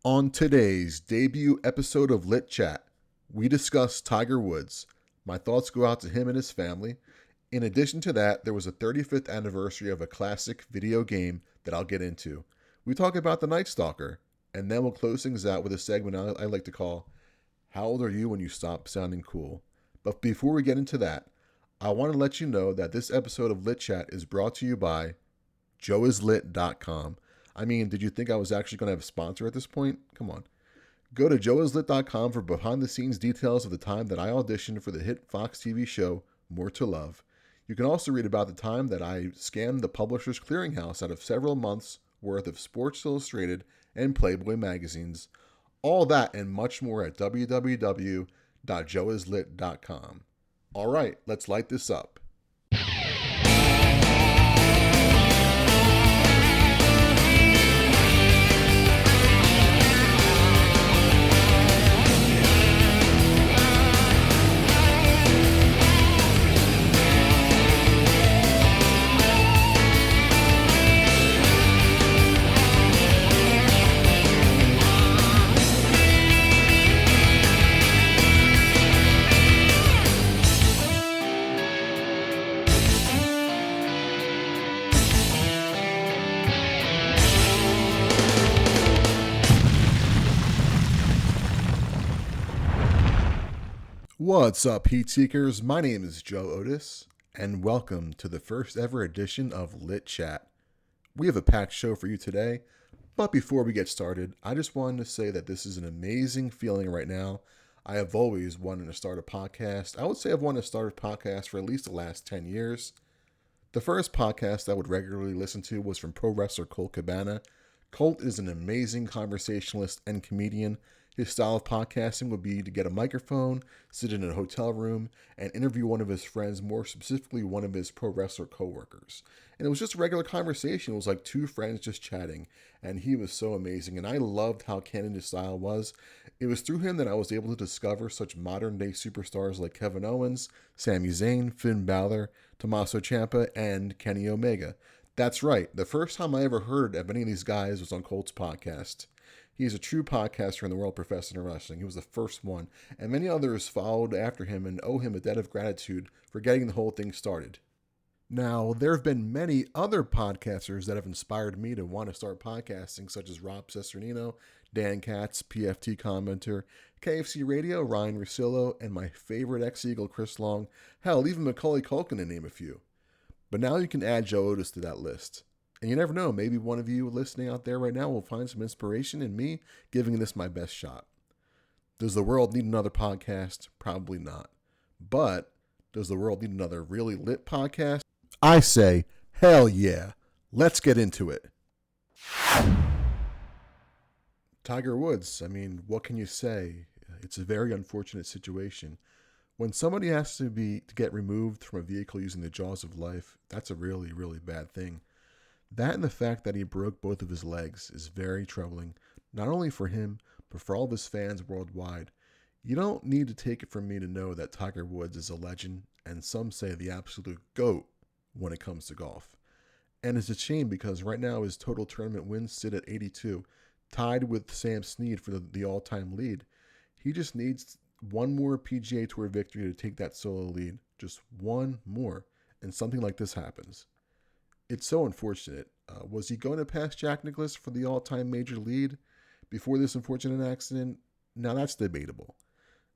On today's debut episode of Lit Chat, we discuss Tiger Woods. My thoughts go out to him and his family. In addition to that, there was a 35th anniversary of a classic video game that I'll get into. We talk about the Night Stalker, and then we'll close things out with a segment I like to call How Old Are You When You Stop Sounding Cool? But before we get into that, I want to let you know that this episode of Lit Chat is brought to you by joeislit.com. I mean, did you think I was actually going to have a sponsor at this point? Come on. Go to joeislit.com for behind-the-scenes details of the time that I auditioned for the hit Fox TV show More to Love. You can also read about the time that I scammed the Publishers Clearinghouse out of several months' worth of Sports Illustrated and Playboy magazines. All that and much more at www.joeislit.com. All right, let's light this up. What's up, Heat Seekers? My name is Joe Otis, and welcome to the first ever edition of Lit Chat. We have a packed show for you today, but before we get started, I just wanted to say that this is an amazing feeling right now. I have always wanted to start a podcast. I would say I've wanted to start a podcast for at least the last 10 years. The first podcast I would regularly listen to was from pro wrestler Colt Cabana. Colt is an amazing conversationalist and comedian. His style of podcasting would be to get a microphone, sit in a hotel room, and interview one of his friends, more specifically one of his pro wrestler coworkers. And it was just a regular conversation. It was like two friends just chatting, and he was so amazing. And I loved how candid his style was. It was through him that I was able to discover such modern-day superstars like Kevin Owens, Sami Zayn, Finn Balor, Tommaso Ciampa, and Kenny Omega. That's right. The first time I ever heard of any of these guys was on Colt's podcast. He's a true podcaster in the world professing in wrestling. He was the first one, and many others followed after him and owe him a debt of gratitude for getting the whole thing started. Now, there have been many other podcasters that have inspired me to want to start podcasting, such as Rob Cesternino, Dan Katz, PFT commenter, KFC Radio, Ryan Russillo, and my favorite ex-Eagle, Chris Long. Hell, even Macaulay Culkin to name a few. But now you can add Joe Otis to that list. And you never know, maybe one of you listening out there right now will find some inspiration in me giving this my best shot. Does the world need another podcast? Probably not. But does the world need another really lit podcast? I say, hell yeah. Let's get into it. Tiger Woods, I mean, what can you say? It's a very unfortunate situation. When somebody has to get removed from a vehicle using the jaws of life, that's a really, really bad thing. That and the fact that he broke both of his legs is very troubling, not only for him, but for all of his fans worldwide. You don't need to take it from me to know that Tiger Woods is a legend, and some say the absolute GOAT when it comes to golf. And it's a shame because right now his total tournament wins sit at 82, tied with Sam Snead for the all-time lead. He just needs one more PGA Tour victory to take that solo lead, just one more, and something like this happens. It's so unfortunate. Was he going to pass Jack Nicklaus for the all-time major lead before this unfortunate accident? Now that's debatable.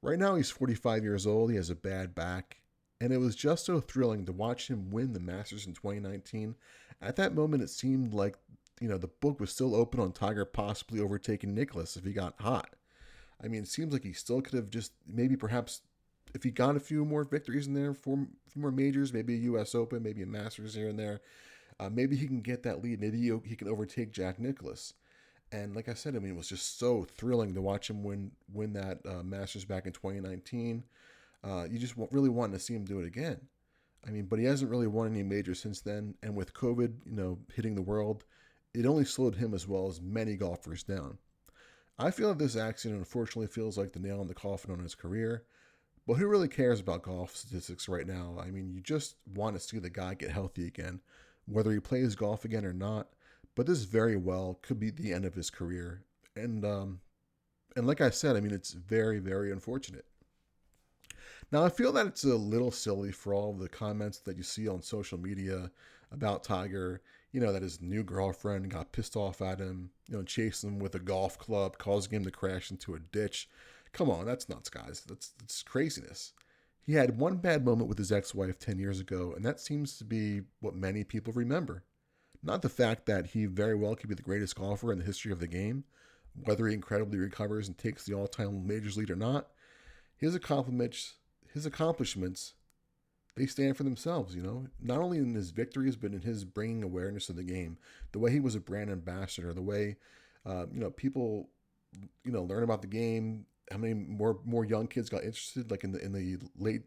Right now he's 45 years old, he has a bad back, and it was just so thrilling to watch him win the Masters in 2019. At that moment it seemed like, the book was still open on Tiger possibly overtaking Nicklaus if he got hot. I mean, it seems like he still could have just, maybe perhaps, if he got a few more victories in there, four more majors, maybe a U.S. Open, maybe a Masters here and there, maybe he can get that lead. Maybe he can overtake Jack Nicklaus. And like I said, I mean, it was just so thrilling to watch him win that Masters back in 2019. You just really wanted to see him do it again. I mean, but he hasn't really won any majors since then. And with COVID, hitting the world, it only slowed him as well as many golfers down. I feel that this accident unfortunately feels like the nail in the coffin on his career. But who really cares about golf statistics right now? I mean, you just want to see the guy get healthy again, whether he plays golf again or not. But this very well could be the end of his career. And and like I said, I mean, it's very, very unfortunate. Now, I feel that it's a little silly for all the comments that you see on social media about Tiger, that his new girlfriend got pissed off at him, chasing him with a golf club, causing him to crash into a ditch. Come on, that's nuts, guys. That's craziness. He had one bad moment with his ex wife 10 years ago, and that seems to be what many people remember. Not the fact that he very well could be the greatest golfer in the history of the game, whether he incredibly recovers and takes the all time majors lead or not. His accomplishments, his accomplishments, they stand for themselves, not only in his victories, but in his bringing awareness of the game. The way he was a brand ambassador, the way, people, learn about the game, how many more young kids got interested, like in the late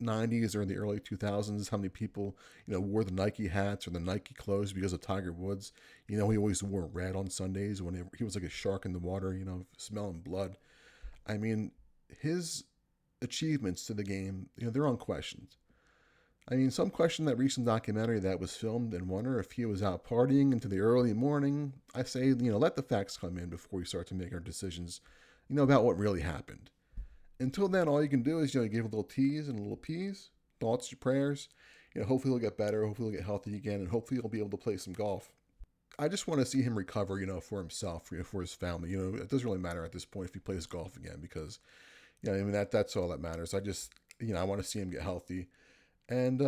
90s or in the early 2000s, how many people, wore the Nike hats or the Nike clothes because of Tiger Woods. He always wore red on Sundays when he was like a shark in the water, smelling blood. I mean, his achievements to the game, they're unquestioned. I mean, some question that recent documentary that was filmed and wonder if he was out partying into the early morning. I say, let the facts come in before we start to make our decisions, about what really happened. Until then, all you can do is, give a little tease and a little peas, thoughts, prayers. Hopefully he'll get better, hopefully he'll get healthy again, and hopefully he'll be able to play some golf. I just want to see him recover, for himself, for his family. It doesn't really matter at this point if he plays golf again because, I mean, that's all that matters. I just, I want to see him get healthy. And,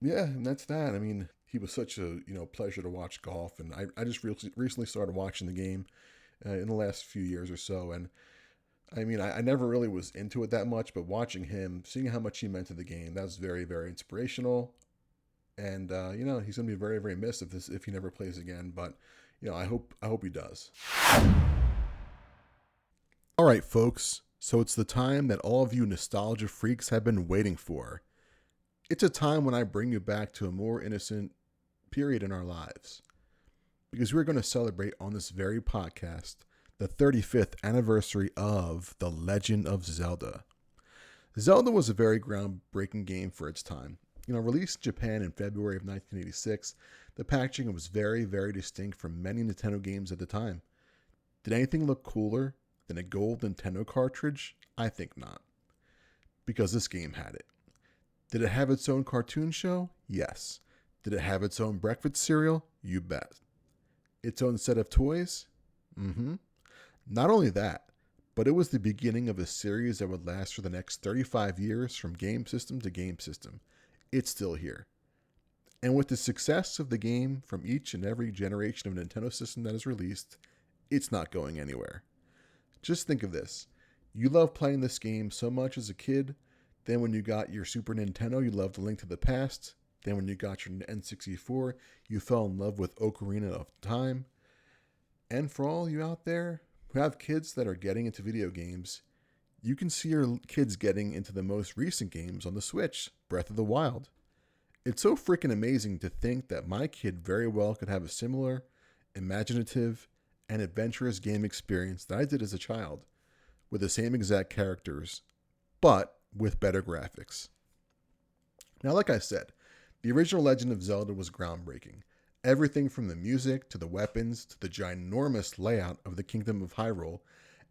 yeah, and that's that. I mean, he was such a, pleasure to watch golf. And I just recently started watching the game in the last few years or so. And, I mean, I never really was into it that much, but watching him, seeing how much he meant to the game, that was very, very inspirational. And he's going to be very, very missed if he never plays again. But I hope he does. All right, folks. So it's the time that all of you nostalgia freaks have been waiting for. It's a time when I bring you back to a more innocent period in our lives, because we're going to celebrate on this very podcast the 35th anniversary of The Legend of Zelda. Zelda was a very groundbreaking game for its time. Released in Japan in February of 1986, the packaging was very, very distinct from many Nintendo games at the time. Did anything look cooler than a gold Nintendo cartridge? I think not, because this game had it. Did it have its own cartoon show? Yes. Did it have its own breakfast cereal? You bet. Its own set of toys? Mm-hmm. Not only that, but it was the beginning of a series that would last for the next 35 years from game system to game system. It's still here. And with the success of the game from each and every generation of Nintendo system that is released, it's not going anywhere. Just think of this. You loved playing this game so much as a kid. Then when you got your Super Nintendo, you loved A Link to the Past. Then when you got your N64, you fell in love with Ocarina of Time. And for all you out there who have kids that are getting into video games, you can see your kids getting into the most recent games on the Switch, Breath of the Wild. It's so freaking amazing to think that my kid very well could have a similar, imaginative, and adventurous game experience that I did as a child, with the same exact characters, but with better graphics. Now, like I said, the original Legend of Zelda was groundbreaking. Everything from the music to the weapons to the ginormous layout of the Kingdom of Hyrule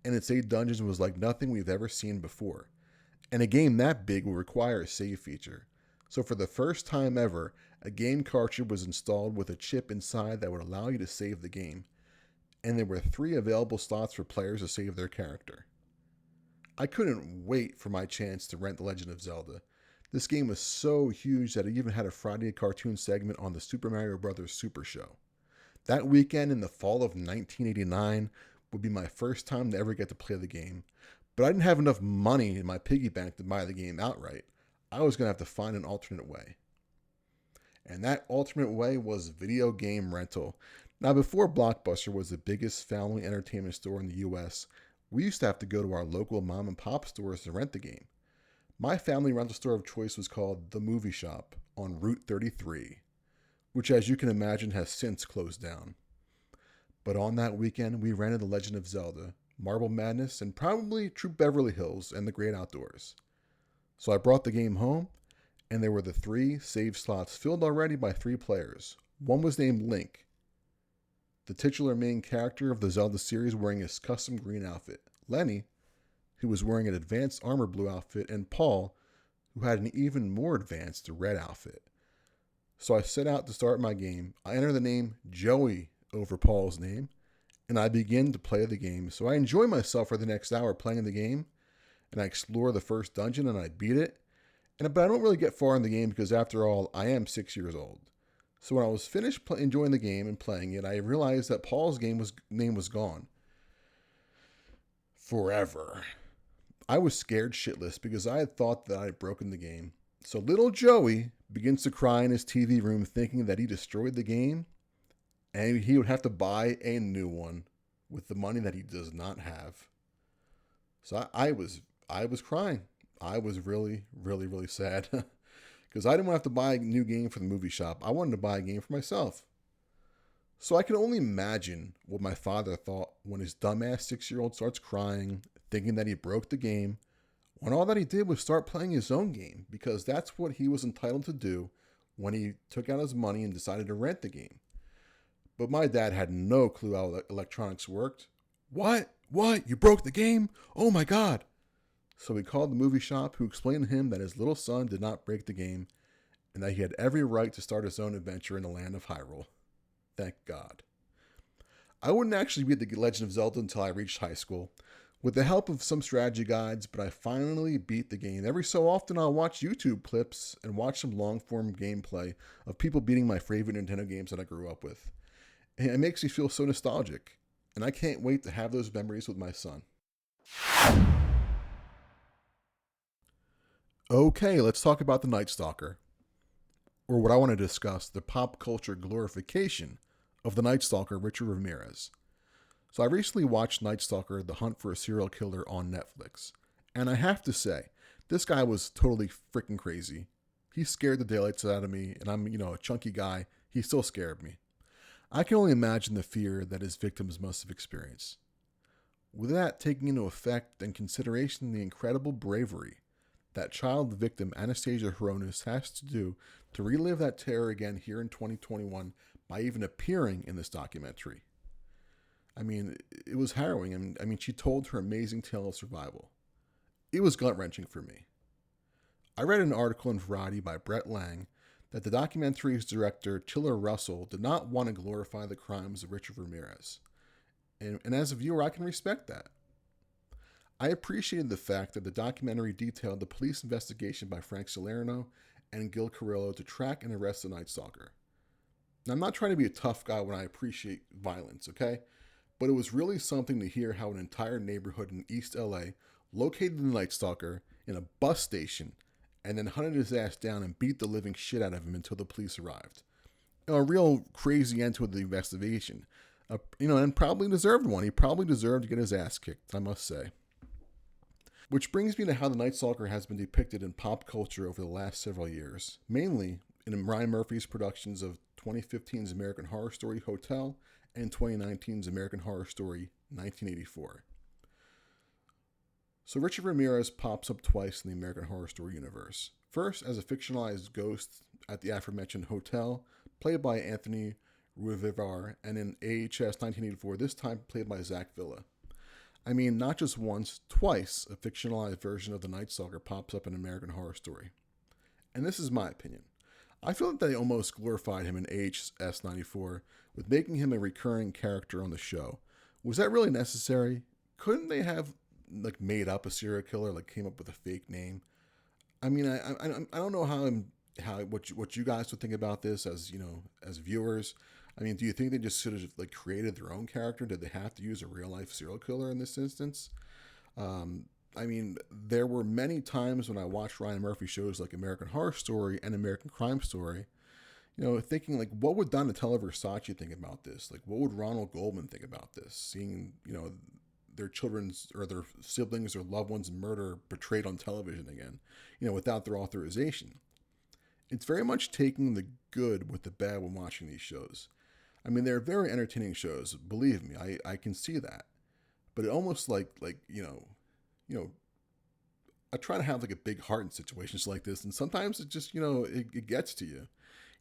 and its 8 dungeons was like nothing we've ever seen before. And a game that big will require a save feature. So for the first time ever, a game cartridge was installed with a chip inside that would allow you to save the game. And there were 3 available slots for players to save their character. I couldn't wait for my chance to rent The Legend of Zelda. This game was so huge that it even had a Friday cartoon segment on the Super Mario Bros. Super Show. That weekend in the fall of 1989 would be my first time to ever get to play the game, but I didn't have enough money in my piggy bank to buy the game outright. I was going to have to find an alternate way. And that alternate way was video game rental. Now, before Blockbuster was the biggest family entertainment store in the US, we used to have to go to our local mom and pop stores to rent the game. My family rental store of choice was called The Movie Shop on Route 33, which, as you can imagine, has since closed down. But on that weekend, we rented The Legend of Zelda, Marble Madness, and probably Troop Beverly Hills and The Great Outdoors. So I brought the game home, and there were the 3 save slots filled already by 3 players. One was named Link. the titular main character of the Zelda series wearing his custom green outfit, Lenny, who was wearing an advanced armor blue outfit, and Paul, who had an even more advanced red outfit. So I set out to start my game. I enter the name Joey over Paul's name, and I begin to play the game. So I enjoy myself for the next hour playing the game, and I explore the first dungeon and I beat it. But I don't really get far in the game because, after all, I am 6 years old. So when I was finished enjoying the game and playing it, I realized that Paul's name was gone forever. I was scared shitless because I had thought that I had broken the game. So little Joey begins to cry in his TV room, thinking that he destroyed the game and he would have to buy a new one with the money that he does not have. So I was crying. I was really, really, really sad because I didn't want to have to buy a new game for the movie shop. I wanted to buy a game for myself. So I can only imagine what my father thought when his dumbass 6-year-old starts crying, thinking that he broke the game, when all that he did was start playing his own game, because that's what he was entitled to do when he took out his money and decided to rent the game. But my dad had no clue how electronics worked. What? You broke the game? Oh my God. So he called the movie shop, who explained to him that his little son did not break the game and that he had every right to start his own adventure in the land of Hyrule. Thank God. I wouldn't actually beat the Legend of Zelda until I reached high school, with the help of some strategy guides, but I finally beat the game. Every so often I'll watch YouTube clips and watch some long-form gameplay of people beating my favorite Nintendo games that I grew up with. And it makes me feel so nostalgic, and I can't wait to have those memories with my son. Okay, let's talk about the Night Stalker, or what I want to discuss, the pop culture glorification of the Night Stalker, Richard Ramirez. So I recently watched Night Stalker, The Hunt for a Serial Killer on Netflix. And I have to say, this guy was totally freaking crazy. He scared the daylights out of me, and I'm, a chunky guy. He still scared me. I can only imagine the fear that his victims must have experienced. With that taking into effect and consideration the incredible bravery that child victim Anastasia Hronis has to do to relive that terror again here in 2021 by even appearing in this documentary. I mean, it was harrowing. She told her amazing tale of survival. It was gut-wrenching for me. I read an article in Variety by Brett Lang that the documentary's director, Tiller Russell, did not want to glorify the crimes of Richard Ramirez. And as a viewer, I can respect that. I appreciated the fact that the documentary detailed the police investigation by Frank Salerno and Gil Carrillo to track and arrest the Night Stalker. Now, I'm not trying to be a tough guy when I appreciate violence, okay? But it was really something to hear how an entire neighborhood in East LA located the Night Stalker in a bus station and then hunted his ass down and beat the living shit out of him until the police arrived. A real crazy end to the investigation. And probably deserved one. He probably deserved to get his ass kicked, I must say. Which brings me to how the Night Stalker has been depicted in pop culture over the last several years, mainly in Ryan Murphy's productions of 2015's American Horror Story Hotel and 2019's American Horror Story 1984. So Richard Ramirez pops up twice in the American Horror Story universe. First as a fictionalized ghost at the aforementioned hotel, played by Anthony Ruivivar, and in AHS 1984, this time played by Zach Villa. I mean, not just once, twice a fictionalized version of the Night Stalker pops up in American Horror Story. And this is my opinion. I feel that they almost glorified him in AHS 94 with making him a recurring character on the show. Was that really necessary? Couldn't they have made up a serial killer, came up with a fake name? I mean, I don't know what you guys would think about this as viewers. I mean, do you think they just sort of created their own character? Did they have to use a real life serial killer in this instance? I mean, there were many times when I watched Ryan Murphy shows like American Horror Story and American Crime Story, thinking what would Donatella Versace think about this? What would Ronald Goldman think about this? Seeing, their children's or their siblings or loved ones' murder portrayed on television again, without their authorization. It's very much taking the good with the bad when watching these shows. I mean, they're very entertaining shows. Believe me, I can see that. But it almost I try to have a big heart in situations like this, and sometimes it just, it gets to you.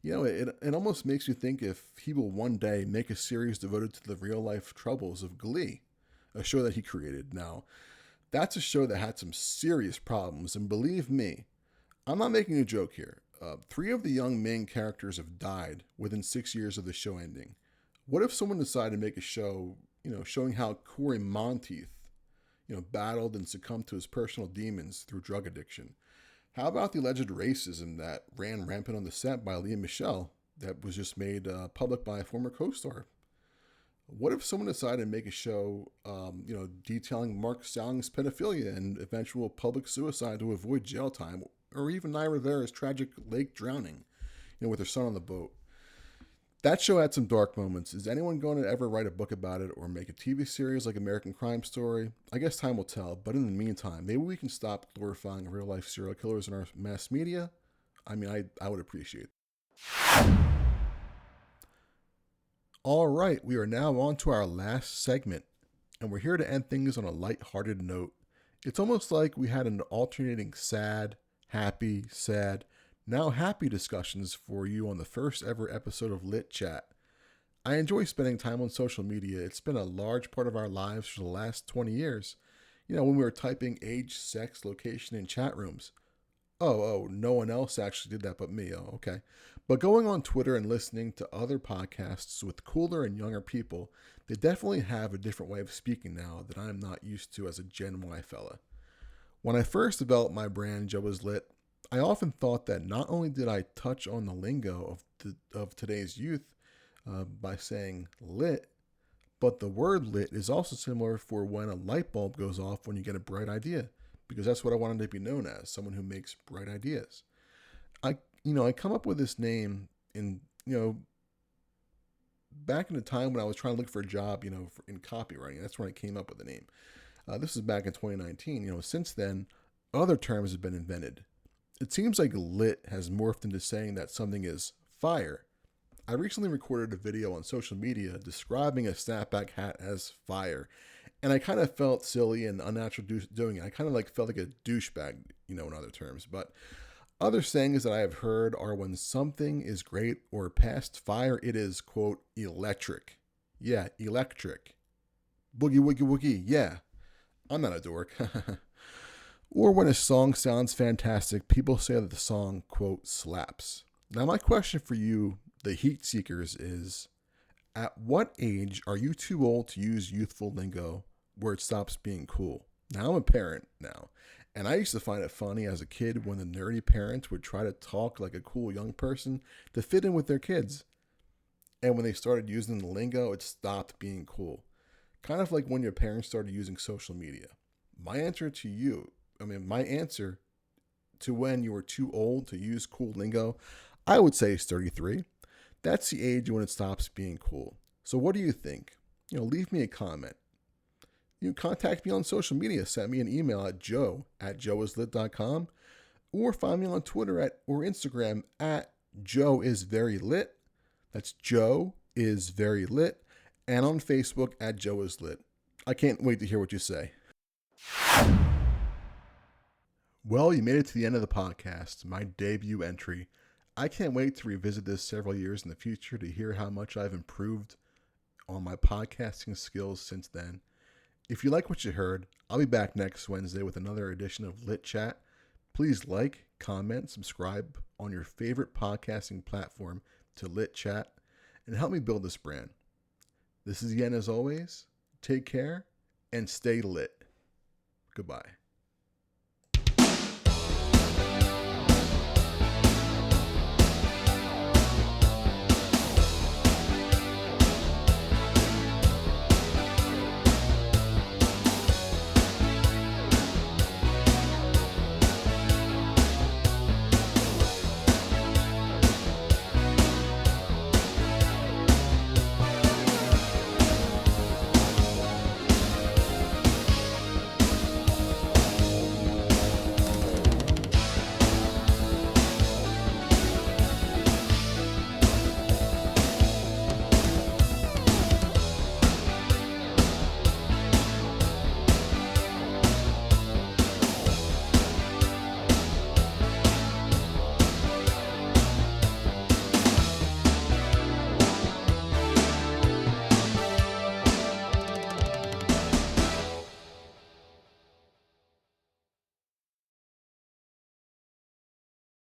It almost makes you think if he will one day make a series devoted to the real life troubles of Glee, a show that he created. Now, that's a show that had some serious problems, and believe me, I'm not making a joke here. Three of the young main characters have died within 6 years of the show ending. What if someone decided to make a show, showing how Corey Monteith, battled and succumbed to his personal demons through drug addiction? How about the alleged racism that ran rampant on the set by Leah Michelle that was just made public by a former co-star? What if someone decided to make a show, detailing Mark Saling's pedophilia and eventual public suicide to avoid jail time, or even Naya Rivera's tragic lake drowning, with her son on the boat? That show had some dark moments. Is anyone going to ever write a book about it or make a TV series like American Crime Story? I guess time will tell, but in the meantime, maybe we can stop glorifying real life serial killers in our mass media. I mean, I would appreciate it. All right, we are now on to our last segment, and we're here to end things on a light-hearted note. It's almost like we had an alternating sad, happy, sad, now happy discussions for you on the first ever episode of Lit Chat. I enjoy spending time on social media. It's been a large part of our lives for the last 20 years. When we were typing age, sex, location in chat rooms. Oh, no one else actually did that but me. Oh, okay. But going on Twitter and listening to other podcasts with cooler and younger people, they definitely have a different way of speaking now that I'm not used to as a Gen Y fella. When I first developed my brand, Joe is Lit, I often thought that not only did I touch on the lingo of today's youth by saying lit, but the word lit is also similar for when a light bulb goes off when you get a bright idea, because that's what I wanted to be known as, someone who makes bright ideas. I come up with this name in, back in the time when I was trying to look for a job, in copywriting. That's when I came up with the name. This is back in 2019. Since then, other terms have been invented. It seems like lit has morphed into saying that something is fire. I recently recorded a video on social media describing a snapback hat as fire, and I kind of felt silly and unnatural doing it. I kind of felt like a douchebag, in other terms. But other sayings that I have heard are when something is great or past fire, it is, quote, electric. Yeah, electric. Boogie woogie woogie, yeah. I'm not a dork. Or when a song sounds fantastic, people say that the song, quote, slaps. Now, my question for you, the heat seekers, is at what age are you too old to use youthful lingo where it stops being cool? Now, I'm a parent now, and I used to find it funny as a kid when the nerdy parents would try to talk like a cool young person to fit in with their kids. And when they started using the lingo, it stopped being cool. Kind of like when your parents started using social media. My answer to when you were too old to use cool lingo, I would say is 33. That's the age when it stops being cool. So what do you think? Leave me a comment. You can contact me on social media. Send me an email at joe@joeislit.com or find me on Twitter or Instagram at joeisverylit. That's Joe is very lit. And on Facebook at Joe is Lit. I can't wait to hear what you say. Well, you made it to the end of the podcast, my debut entry. I can't wait to revisit this several years in the future to hear how much I've improved on my podcasting skills since then. If you like what you heard, I'll be back next Wednesday with another edition of Lit Chat. Please like, comment, subscribe on your favorite podcasting platform to Lit Chat, and help me build this brand. This is Yen as always. Take care and stay lit. Goodbye.